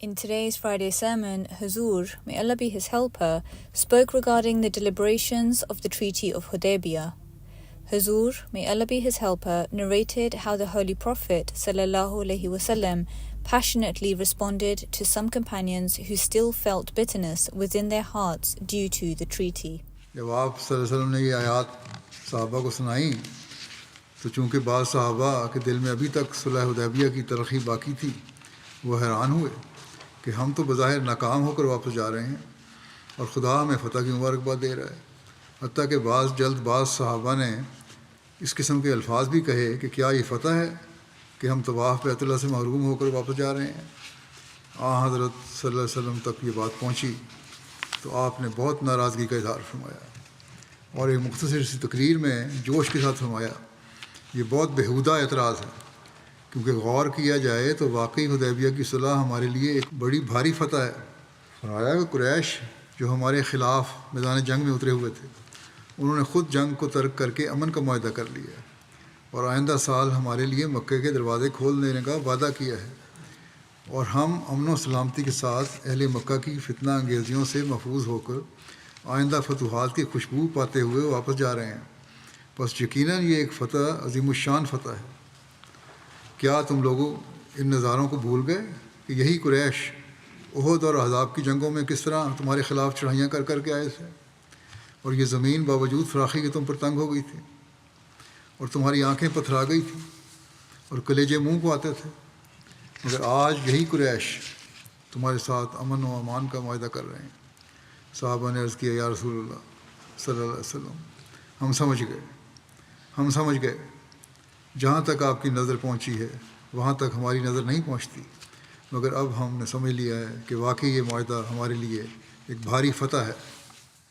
In today's Friday sermon, Huzur, may Allah be his helper, spoke regarding the deliberations of the Treaty of Hudaybiyah. Huzur, may Allah be his helper, narrated how the Holy Prophet ﷺ passionately responded to some companions who still felt bitterness within their hearts due to the treaty. جب آپ صلی اللہ علیہ وسلم نے یہ آیات صحابہ کو سنائیں تو چونکہ بعض صحابہ کے دل میں ابھی تک صلح حدیبیہ کی تلخی باقی تھی، وہ حیران ہوئے کہ ہم تو بظاہر ناکام ہو کر واپس جا رہے ہیں اور خدا ہمیں فتح کی مبارکباد دے رہا ہے۔ حتیٰ کہ جلد باز صحابہ نے اس قسم کے الفاظ بھی کہے کہ کیا یہ فتح ہے کہ ہم طواف بیت اللہ سے محروم ہو کر واپس جا رہے ہیں۔ حضرت صلی اللہ علیہ وسلم تک یہ بات پہنچی تو آپ نے بہت ناراضگی کا اظہار فرمایا اور ایک مختصر سی تقریر میں جوش کے ساتھ فرمایا، یہ بہت بیہودہ اعتراض ہے، کیونکہ غور کیا جائے تو واقعی حدیبیہ کی صلح ہمارے لیے ایک بڑی بھاری فتح ہے۔ فرمایا کہ قریش جو ہمارے خلاف میدان جنگ میں اترے ہوئے تھے، انہوں نے خود جنگ کو ترک کر کے امن کا معاہدہ کر لیا اور آئندہ سال ہمارے لیے مکے کے دروازے کھول دینے کا وعدہ کیا ہے، اور ہم امن و سلامتی کے ساتھ اہل مکہ کی فتنہ انگیزیوں سے محفوظ ہو کر آئندہ فتوحات کی خوشبو پاتے ہوئے واپس جا رہے ہیں۔ بس یقیناً یہ ایک فتح عظیم الشان فتح ہے۔ کیا تم لوگوں ان نظاروں کو بھول گئے کہ یہی قریش احد اور احزاب کی جنگوں میں کس طرح تمہارے خلاف چڑھائیاں کر کر کے آئے تھے، اور یہ زمین باوجود فراخی کے تم پر تنگ ہو گئی تھی اور تمہاری آنکھیں پتھرا گئی تھیں اور کلیجے منہ کو آتے تھے، مگر آج یہی قریش تمہارے ساتھ امن و امان کا معاہدہ کر رہے ہیں۔ صحابہ نے عرض کیا، یا رسول اللہ صلی اللہ علیہ وسلم، ہم سمجھ گئے، جہاں تک آپ کی نظر پہنچی ہے وہاں تک ہماری نظر نہیں پہنچتی، مگر اب ہم نے سمجھ لیا ہے کہ واقعی یہ معاہدہ ہمارے لیے ایک بھاری فتح ہے۔